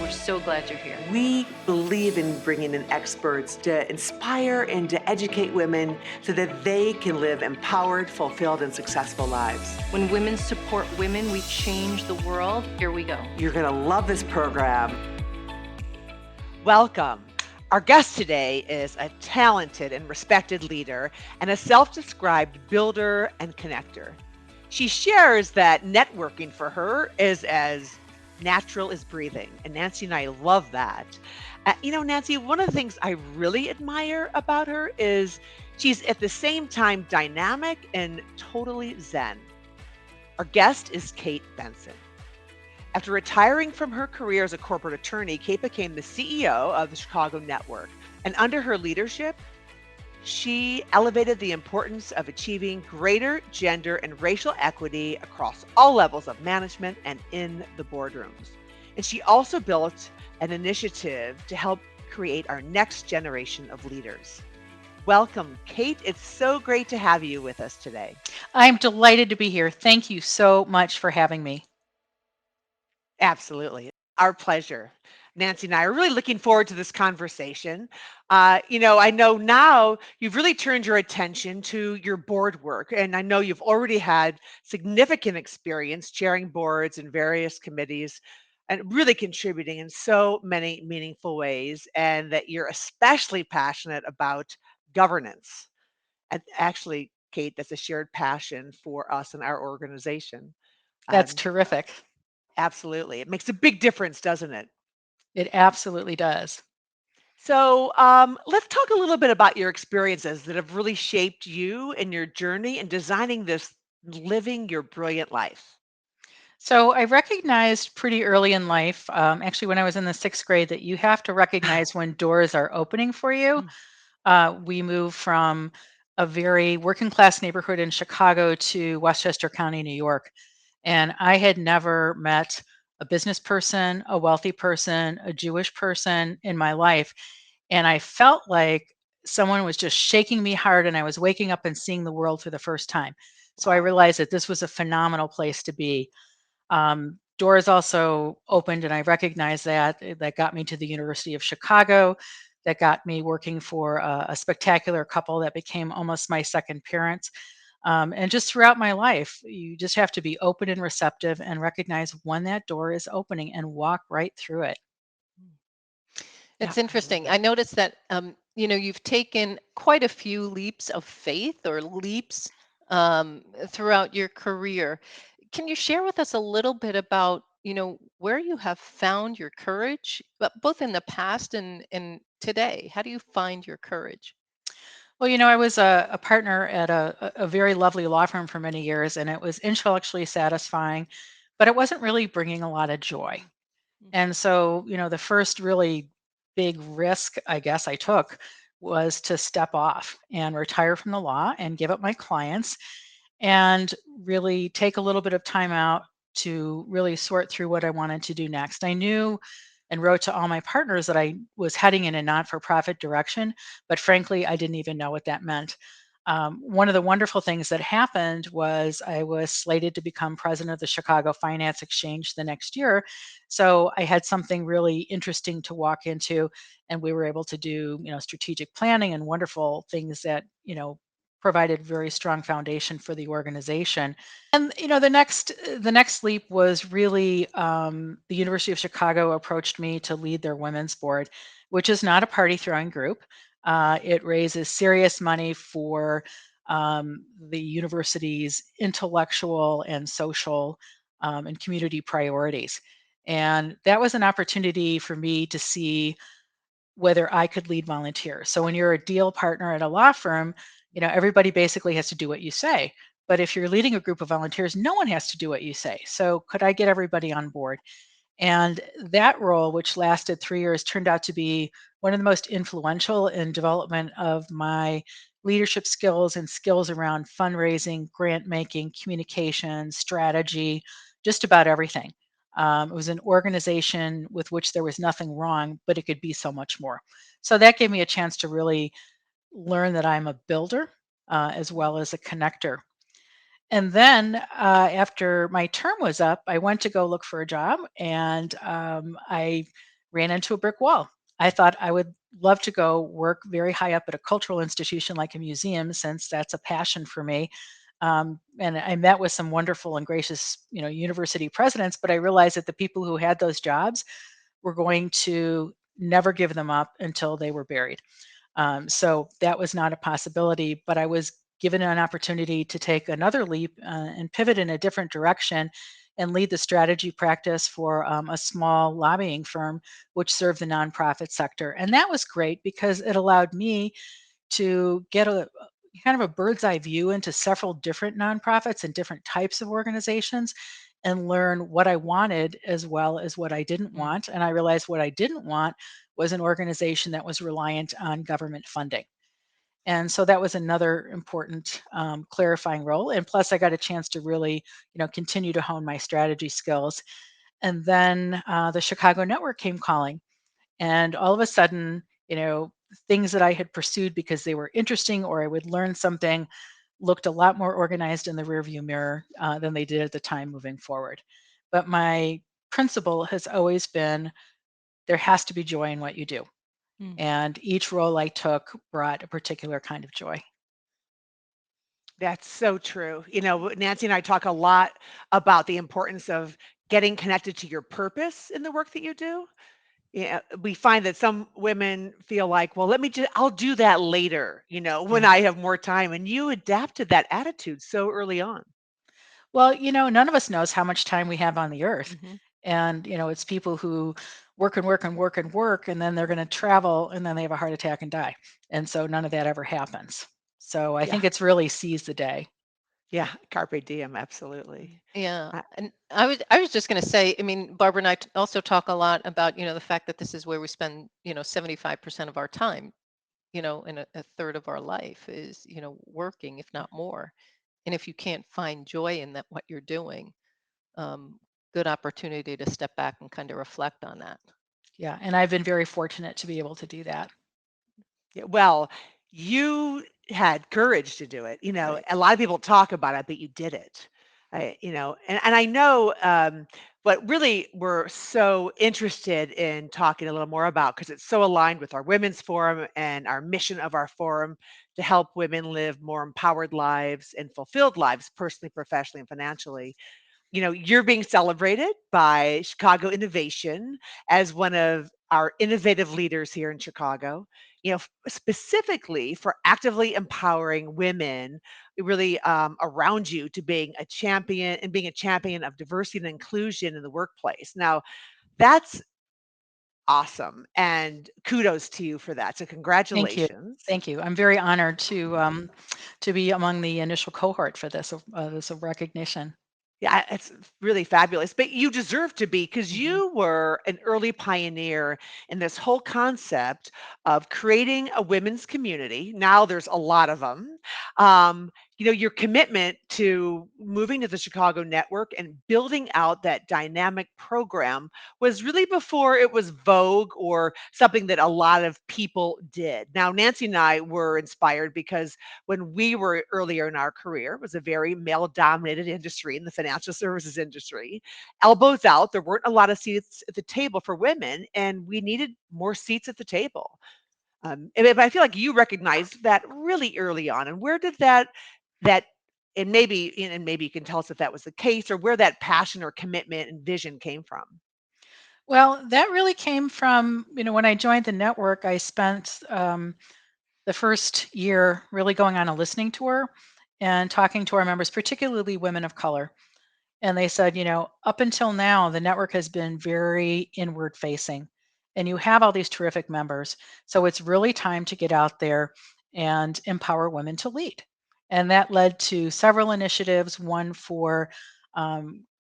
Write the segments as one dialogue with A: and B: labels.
A: We're so glad you're here.
B: We believe in bringing in experts to inspire and to educate women so that they can live empowered, fulfilled, and successful lives.
A: When women support women, we change the world. Here we go.
B: You're going to love this program. Welcome. Our guest today is a talented and respected leader and a self-described builder and connector. She shares that networking for her is as natural as breathing. And Nancy and I love that. Nancy, one of the things I really admire about her is she's at the same time dynamic and totally zen. Our guest is Kate Bensen. After retiring from her career as a corporate attorney, Kate became the CEO of the Chicago network. And under her leadership, she elevated the importance of achieving greater gender and racial equity across all levels of management and in the boardrooms. And she also built an initiative to help create our next generation of leaders. Welcome, Kate. It's so great to have you with us today.
C: I'm delighted to be here. Thank you so much for having me.
B: Absolutely. Our pleasure. Nancy and I are really looking forward to this conversation. I know now you've really turned your attention to your board work, and I know you've already had significant experience chairing boards in various committees and really contributing in so many meaningful ways, and that you're especially passionate about governance. And actually, Kate, that's a shared passion for us and our organization.
C: That's
B: Um,
C: terrific.
B: Absolutely. It makes a big difference, doesn't it?
C: It absolutely does.
B: So let's talk a little bit about your experiences that have really shaped you and your journey in designing this living your brilliant life.
C: So I recognized pretty early in life, actually when I was in the sixth grade, that you have to recognize when doors are opening for you.
B: Mm.
C: We moved from a very working class neighborhood in Chicago to Westchester County, New York. And I had never met a business person, a wealthy person, a Jewish person in my life. And I felt like someone was just shaking me hard and I was waking up and seeing the world for the first time. So I
B: Wow.
C: realized that this was a phenomenal place to be. Doors also opened, and I recognized that. That got me to the University of Chicago. That got me working for a spectacular couple that became almost my second parents. And just throughout my life, you just have to be open and receptive and recognize when that door is opening and walk right through it.
B: Yeah,
D: It's
B: I love
D: interesting.
B: it.
D: I noticed that you've taken quite a few leaps of faith or leaps throughout your career. Can you share with us a little bit about, where you have found your courage, but both in the past and today? How do you find your courage?
C: Well, I was a partner at a very lovely law firm for many years, and it was intellectually satisfying, but it wasn't really bringing a lot of joy.
D: Mhm.
C: And so, the first really big risk I guess I took was to step off and retire from the law and give up my clients and really take a little bit of time out to really sort through what I wanted to do next. I knew and wrote to all my partners that I was heading in a not for profit direction, but frankly, I didn't even know what that meant. One of the wonderful things that happened was I was slated to become president of the Chicago Finance Exchange the next year. So I had something really interesting to walk into, and we were able to do, strategic planning and wonderful things that, provided very strong foundation for the organization. And the next leap was really the University of Chicago approached me to lead their women's board, which is not a party throwing group. It raises serious money for the university's intellectual and social and community priorities. And that was an opportunity for me to see whether I could lead volunteers. So when you're a deal partner at a law firm, everybody basically has to do what you say. But if you're leading a group of volunteers, no one has to do what you say. So could I get everybody on board? And that role, which lasted 3 years, turned out to be one of the most influential in development of my leadership skills and skills around fundraising, grant making, communication, strategy, just about everything. It was an organization with which there was nothing wrong, but it could be so much more. So that gave me a chance to really learn that I'm a builder as well as a connector. And then after my term was up, I went to go look for a job, and I ran into a brick wall. I thought I would love to go work very high up at a cultural institution like a museum, since that's a passion for me. And I met with some wonderful and gracious, university presidents, but I realized that the people who had those jobs were going to never give them up until they were buried. So that was not a possibility, but I was given an opportunity to take another leap and pivot in a different direction and lead the strategy practice for a small lobbying firm which served the nonprofit sector. And that was great because it allowed me to get a kind of a bird's eye view into several different nonprofits and different types of organizations and learn what I wanted as well as what I didn't
B: Mm.
C: want. And I realized what I didn't want was an organization that was reliant on government funding. And so that was another important clarifying role. And plus, I got a chance to really, continue to hone my strategy skills. And then the Chicago network came calling, and all of a sudden, things that I had pursued because they were interesting or I would learn something looked a lot more organized in the rearview mirror than they did at the time moving forward. But my principle has always been there has to be joy in what you do.
D: Mm.
C: And each role I took brought a particular kind of joy.
B: That's so true. Nancy and I talk a lot about the importance of getting connected to your purpose in the work that you do. Yeah, we find that some women feel like, well, I'll do that later, when
C: Yeah.
B: I have more time. And you adapted that attitude so early on.
C: Well, none of us knows how much time we have on the earth.
B: Hmm.
C: And, it's people who work and work and work and work, and then they're going to travel and then they have a heart attack and die. And so none of that ever happens. So I
B: Yeah.
C: think it's really seize the day.
B: Yeah. Carpe diem. Absolutely.
D: Yeah,
B: I,
D: and I was just going to say, I mean, Barbara and I also talk a lot about, the fact that this is where we spend, 75% of our time, and a third of our life is, working, if not more. And if you can't find joy in that what you're doing, um, good opportunity to step back and kind of reflect on that.
C: Yeah. And I've been very fortunate to be able to do that.
B: yeah, well, you had courage to do it.
D: Right.
B: A lot of people talk about it, but you did it. And I know what really we're so interested in talking a little more about, because it's so aligned with our women's forum and our mission of our forum to help women live more empowered lives and fulfilled lives, personally, professionally, and financially. You're being celebrated by Chicago Innovation as one of our innovative leaders here in Chicago, specifically for actively empowering women really around you to being a champion of diversity and inclusion in the workplace. Now, that's awesome. And kudos to you for that. So
C: Thank you.
B: congratulations.
C: Thank you. I'm very honored to be among the initial cohort for this recognition.
B: Yeah, it's really fabulous. But you deserve to be, because
C: Mhm.
B: you were an early pioneer in this whole concept of creating a women's community. Now there's a lot of them. Your commitment to moving to the Chicago network and building out that dynamic program was really before it was vogue or something that a lot of people did. Now, Nancy and I were inspired because when we were earlier in our career, it was a very male dominated industry in the financial services industry. Elbows out, there weren't a lot of seats at the table for women, and we needed more seats at the table. And I feel like you recognized that really early on. And where did that and maybe you can tell us if that was the case, or where that passion or commitment and vision came from?
C: Well, that really came from, when I joined the network, I spent the first year really going on a listening tour and talking to our members, particularly women of color. And they said, up until now, the network has been very inward facing, and you have all these terrific members. So it's really time to get out there and empower women to lead. And that led to several initiatives, one for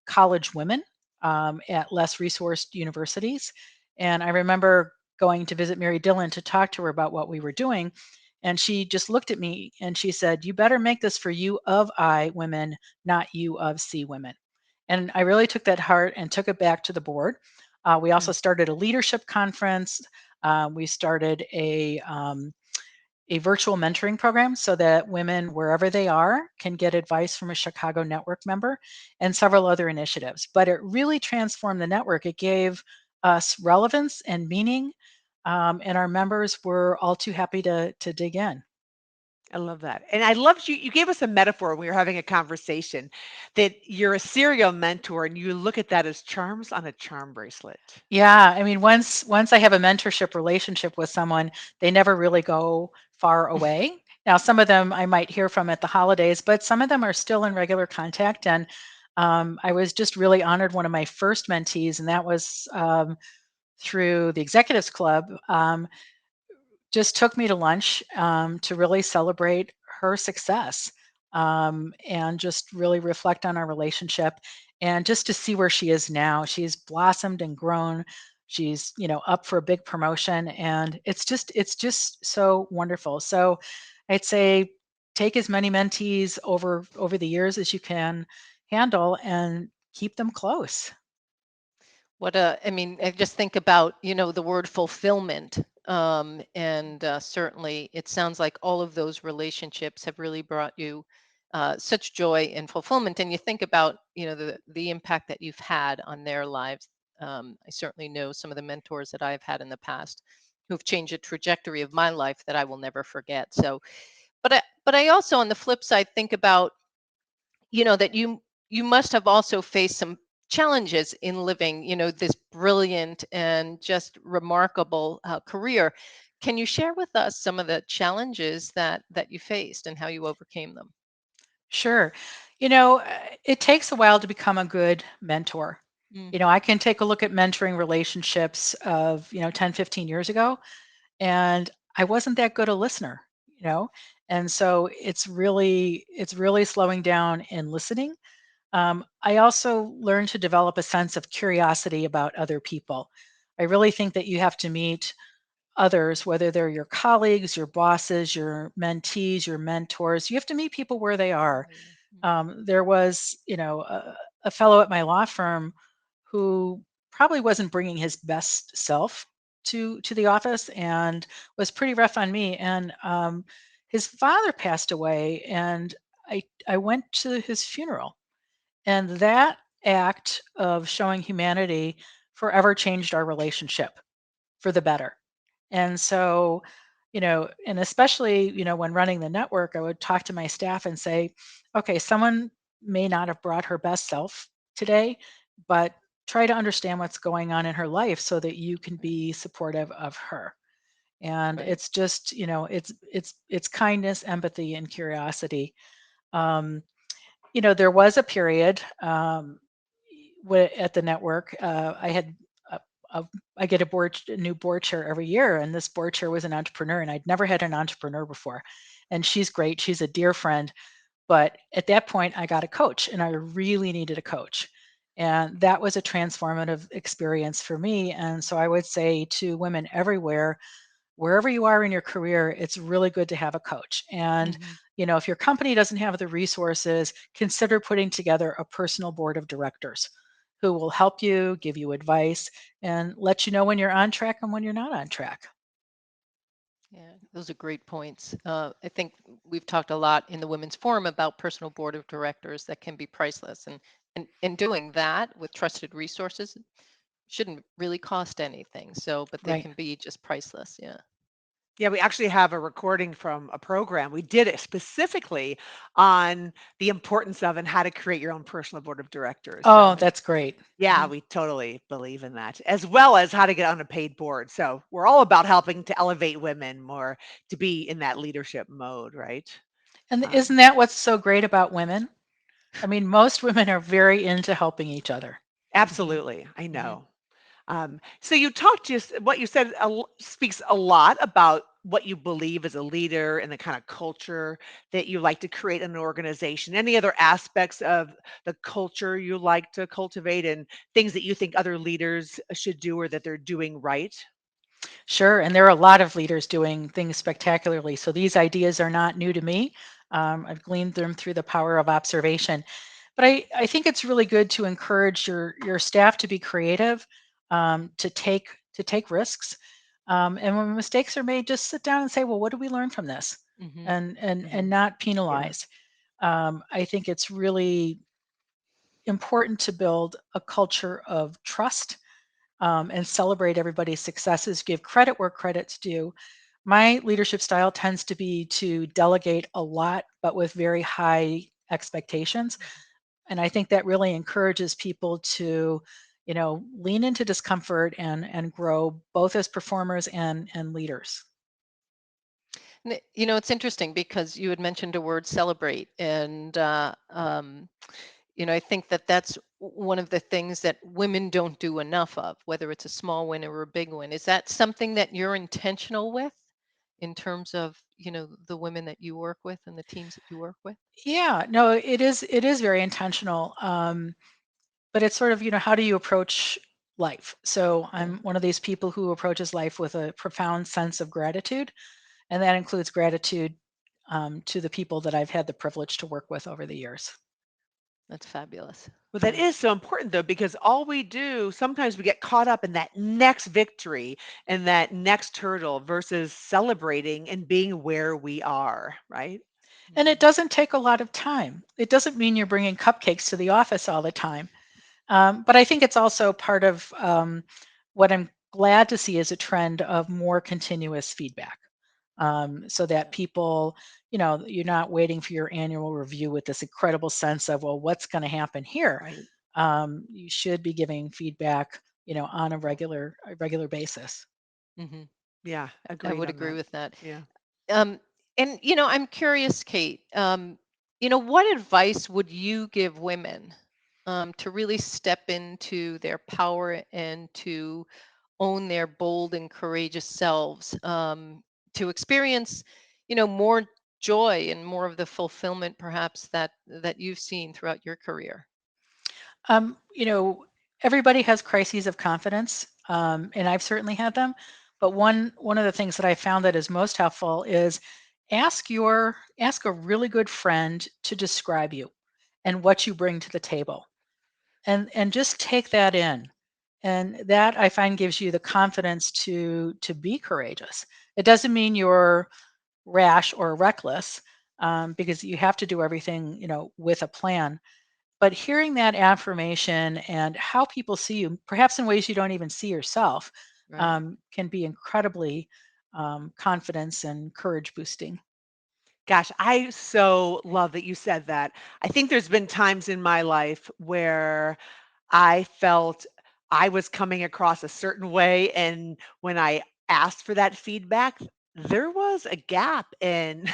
C: college women at less resourced universities. And I remember going to visit Mary Dillon to talk to her about what we were doing. And she just looked at me and she said, "You better make this for U of I women, not U of C women." And I really took that heart and took it back to the board. We also
B: Mm.
C: started a leadership conference. We started a virtual mentoring program so that women, wherever they are, can get advice from a Chicago network member, and several other initiatives. But it really transformed the network. It gave us relevance and meaning, and our members were all too happy to dig in.
B: I love that. And I loved you gave us a metaphor when we were having a conversation that you're a serial mentor and you look at that as charms on a charm bracelet.
C: Yeah, I mean, once I have a mentorship relationship with someone, they never really go far away. Now, some of them I might hear from at the holidays, but some of them are still in regular contact. And I was just really honored. One of my first mentees, and that was through the Executives Club, just took me to lunch to really celebrate her success and just really reflect on our relationship and just to see where she is now. She's blossomed and grown. She's up for a big promotion, and it's just so wonderful. So I'd say take as many mentees over the years as you can handle and keep them close.
D: I mean, I just think about, the word fulfillment. And certainly it sounds like all of those relationships have really brought you such joy and fulfillment. And you think about, the impact that you've had on their lives. I certainly know some of the mentors that I've had in the past who've changed the trajectory of my life that I will never forget. So, but I also, on the flip side, think about, that you must have also faced some challenges in living, this brilliant and just remarkable career. Can you share with us some of the challenges that you faced and how you overcame them?
C: Sure. It takes a while to become a good mentor.
D: Hmm.
C: I can take a look at mentoring relationships of, 10, 15 years ago, and I wasn't that good a listener, you know? And so it's really slowing down and listening. I also learned to develop a sense of curiosity about other people. I really think that you have to meet others, whether they're your colleagues, your bosses, your mentees, your mentors. You have to meet people where they are.
D: Oh, yeah. Mhm.
C: There was, a fellow at my law firm who probably wasn't bringing his best self to the office and was pretty rough on me. And his father passed away, and I went to his funeral, and that act of showing humanity forever changed our relationship for the better. And so, and especially, when running the network, I would talk to my staff and say, okay, someone may not have brought her best self today, but try to understand what's going on in her life so that you can be supportive of her. And
D: Right.
C: it's just, it's kindness, empathy, and curiosity. Um, there was a period at the network. I had a, a, I get a new board chair every year, and this board chair was an entrepreneur, and I'd never had an entrepreneur before. And she's great; she's a dear friend. But at that point, I got a coach, and I really needed a coach, and that was a transformative experience for me. And so I would say to women everywhere, wherever you are in your career, it's really good to have a coach. And,
D: Hmm.
C: if your company doesn't have the resources, consider putting together a personal board of directors who will help you, give you advice, and let you know when you're on track and when you're not on track.
D: Yeah, those are great points. I think we've talked a lot in the Women's Forum about personal board of directors that can be priceless, and doing that with trusted resources shouldn't really cost anything. So, but they
C: Right.
D: can be just priceless. Yeah.
B: Yeah, we actually have a recording from a program. We did it specifically on the importance of and how to create your own personal board of directors.
C: Oh,
B: So,
C: that's great.
B: yeah,
D: Mhm.
B: we totally believe in that, as well as how to get on a paid board. So, we're all about helping to elevate women more to be in that leadership mode, right?
C: And isn't
B: Um,
C: that what's so great about women? I mean, most women are very into helping each other.
D: Mhm.
B: Absolutely, I
D: Mhm.
B: know. So you talked just what you said speaks a lot about what you believe as a leader and the kind of culture that you like to create in an organization. Any other aspects of the culture you like to cultivate and things that you think other leaders should do or that they're doing right?
C: Sure, and there are a lot of leaders doing things spectacularly. So these ideas are not new to me. I've gleaned them through the power of observation. But I think it's really good to encourage your staff to be creative, to take risks, and when mistakes are made, just sit down and say, well, what did we learn from this,
D: Mhm.
C: and
B: Hmm.
C: not
B: Yeah.
C: penalize. I think it's really important to build a culture of trust and celebrate everybody's successes, give credit where credit's due. My leadership style tends to be to delegate a lot, but with very high expectations. And I think that really encourages people to, lean into discomfort and grow both as performers and leaders.
D: It's interesting because you had mentioned a word celebrate, and I think that that's one of the things that women don't do enough of, whether it's a small win or a big win. Is that something that you're intentional with in terms of, the women that you work with and the teams that you work with?
C: Yeah, no, it is very intentional. But it's sort of, how do you approach life? So
D: Yeah.
C: I'm one of these people who approaches life with a profound sense of gratitude, and that includes gratitude to the people that I've had the privilege to work with over the years.
D: That's fabulous.
B: Well, that
D: Yeah.
B: is so important though, because all we do, sometimes we get caught up in that next victory and that next hurdle versus celebrating and being where we are, right?
C: And it
D: Mhm.
C: doesn't take a lot of time. It doesn't mean you're bringing cupcakes to the office all the time. But I think it's also part of what I'm glad to see is a trend of more continuous feedback. So that
D: Yeah.
C: people, you're not waiting for your annual review with this incredible sense of, well, what's going to happen here?
B: Right.
C: You should be giving feedback, on a regular basis.
D: Hmm.
B: Yeah,
D: I
B: agreed
D: would
B: on
D: agree
B: that.
D: with that.
B: Yeah.
D: Um, and I'm curious, Kate. What advice would you give women to really step into their power and to own their bold and courageous selves, to experience, more joy and more of the fulfillment, perhaps that you've seen throughout your career?
C: Um, you know, Everybody has crises of confidence, and I've certainly had them. But one of the things that I found that is most helpful is ask a really good friend to describe you and what you bring to the table, and just take that in. And that I find gives you the confidence to be courageous. It doesn't mean you're rash or reckless, because you have to do everything with a plan, but hearing that affirmation and how people see you, perhaps in ways you don't even see yourself,
D: Right.
C: can be incredibly confidence and courage boosting.
B: Gosh, I so love that you said that. I think there's been times in my life where I felt I was coming across a certain way, and when I asked for that feedback, there was a gap in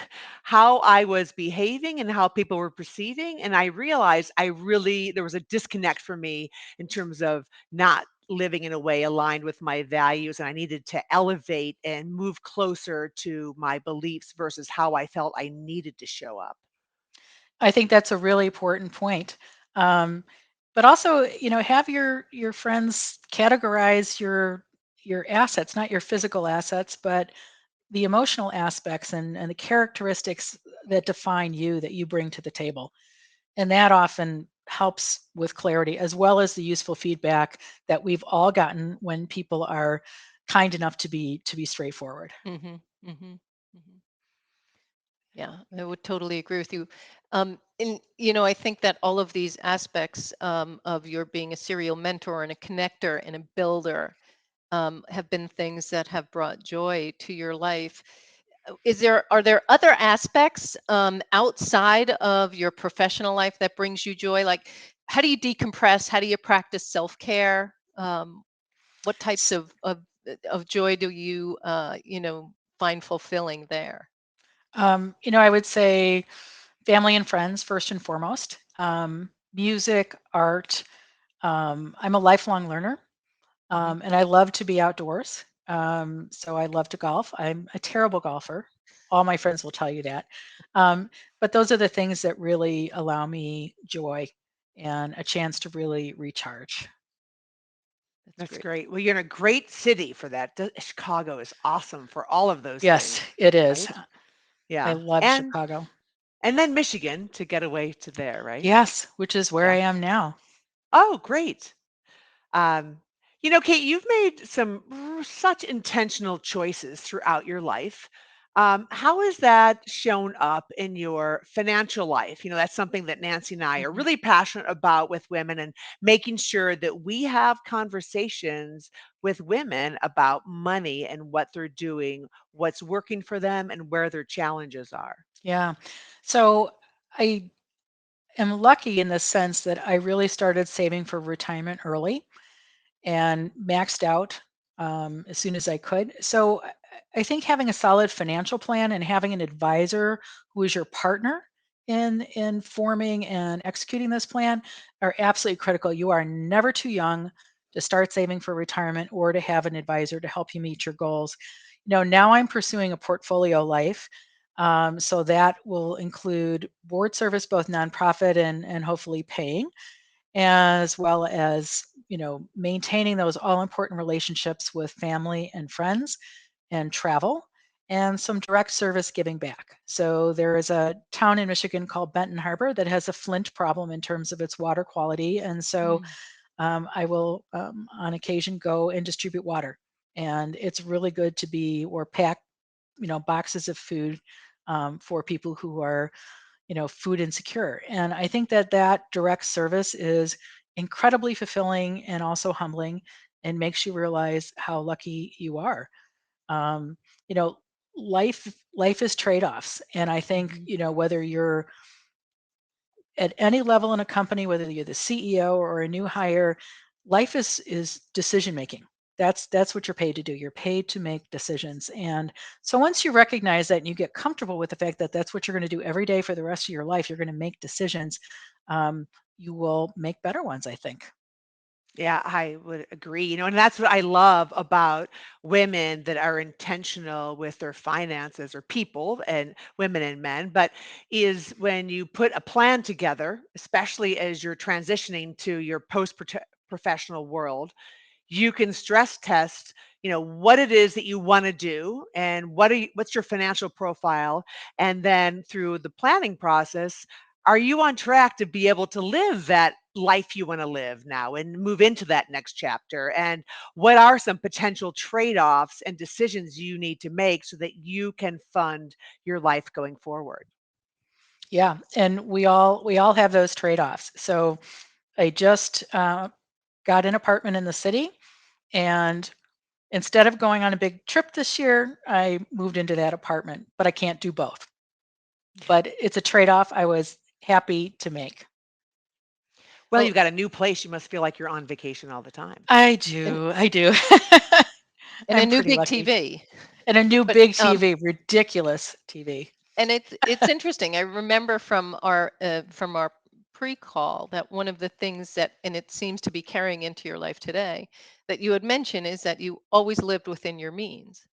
B: how I was behaving and how people were perceiving, and I realized there was a disconnect for me in terms of not living in a way aligned with my values, and I needed to elevate and move closer to my beliefs versus how I felt I needed to show up.
C: I think that's a really important point. Um, but also, have your friends categorize your assets, not your physical assets, but the emotional aspects and the characteristics that define you that you bring to the table. And that often helps with clarity, as well as the useful feedback that we've all gotten when people are kind enough to be straightforward.
D: Hmm. Hmm. Hmm. Yeah, I would totally agree with you. And I think that all of these aspects of your being a serial mentor and a connector and a builder have been things that have brought joy to your life. Are there other aspects outside of your professional life that brings you joy? Like, how do you decompress? How do you practice self care? What types
C: S-
D: of joy do you find fulfilling there?
C: I would say family and friends first and foremost. Music, art. I'm a lifelong learner,
B: Mhm.
C: and I love to be outdoors. So I love to golf. I'm a terrible golfer. All my friends will tell you that. Um, but those are the things that really allow me joy and a chance to really recharge.
D: That's
B: That's
D: great.
B: great. Well, you're in a great city for that. Chicago is awesome for all of those
C: Yes,
B: things,
C: it is.
B: right?
C: I
B: Yeah.
C: love Chicago.
B: And then Michigan to get away to there, right?
C: Yes, which is where I
B: Yeah.
C: am now.
B: Oh, great. Um, Kate, you've made some such intentional choices throughout your life. How has that shown up in your financial life? That's something that Nancy and I are
D: Mhm.
B: really passionate about with women and making sure that we have conversations with women about money and what they're doing, what's working for them, and where their challenges are.
C: Yeah. So I am lucky in the sense that I really started saving for retirement early and maxed out as soon as I could. So I think having a solid financial plan and having an advisor who is your partner in forming and executing this plan are absolutely critical. You are never too young to start saving for retirement or to have an advisor to help you meet your goals. Now I'm pursuing a portfolio life. So that will include board service, both nonprofit and hopefully paying, as well as maintaining those all important relationships with family and friends and travel, and some direct service giving back. So there is a town in Michigan called Benton Harbor that has a flint problem in terms of its water quality, and so
D: Mm.
C: I will on occasion go and distribute water, and it's really good to be or pack boxes of food for people who are food insecure. And I think that that direct service is incredibly fulfilling and also humbling, and makes you realize how lucky you are. Um, you know, life is trade-offs, and I think
B: Mhm.
C: whether you're at any level in a company, whether you're the CEO or a new hire, life is decision making. That's what you're paid to do. You're paid to make decisions. And so once you recognize that and you get comfortable with the fact that that's what you're going to do every day for the rest of your life, you're going to make decisions. Um, you will make better ones, I think.
B: Yeah, I would agree. And that's what I love about women that are intentional with their finances, or people, and women and men, but is when you put a plan together, especially as you're transitioning to your professional world, you can stress test, what it is that you want to do, and what's your financial profile, and then through the planning process, are you on track to be able to live that life you want to live now and move into that next chapter, and what are some potential trade-offs and decisions you need to make so that you can fund your life going forward.
C: Yeah, and we all have those trade-offs. So I just got an apartment in the city, and instead of going on a big trip this year, I moved into that apartment, but I can't do both. But it's a trade-off I was happy to make.
B: Well,
D: Well,
B: you've got a new place, you must feel like you're on vacation all the time.
C: I
D: and
C: do, I do.
D: and a
C: I'm
D: new
C: pretty
D: big
C: lucky.
D: TV.
C: And a new
D: But
C: big TV, ridiculous TV.
D: and it's interesting. I remember from our pre-call that one of the things that, and it seems to be carrying into your life today, that you had mentioned is that you always lived within your means.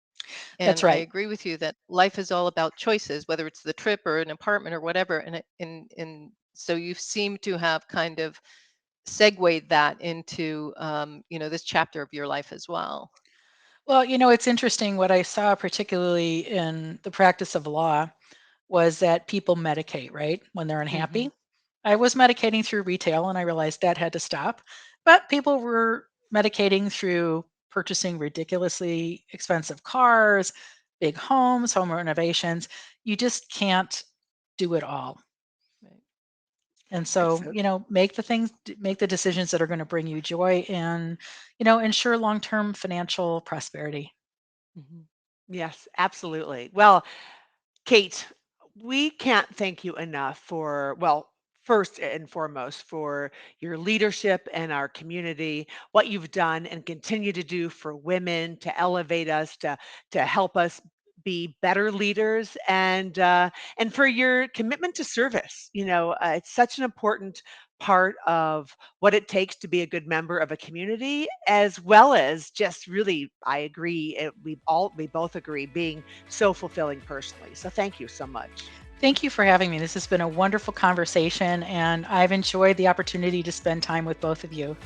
C: That's
D: And I
C: right.
D: agree with you that life is all about choices, whether it's the trip or an apartment or whatever. And so you seem to have kind of segued that into this chapter of your life as well.
C: Well, it's interesting what I saw, particularly in the practice of law, was that people medicate, right, when they're
D: Hmm.
C: unhappy. I was medicating through retail and I realized that had to stop. But people were medicating through purchasing ridiculously expensive cars, big homes, home renovations. You just can't do it all.
D: Right.
C: And
B: It's
C: so,
B: so
C: make the decisions that are going to bring you joy and, ensure long term financial prosperity.
B: Mhm. Yes, absolutely. Well, Kate, we can't thank you enough for, well, first and foremost, for your leadership in our community, what you've done and continue to do for women to elevate us, to help us be better leaders, and for your commitment to service. It's such an important part of what it takes to be a good member of a community, as well as just really, I agree, we both agree, being so fulfilling personally. So thank you so much.
C: Thank you for having me. This has been a wonderful conversation, and I've enjoyed the opportunity to spend time with both of you.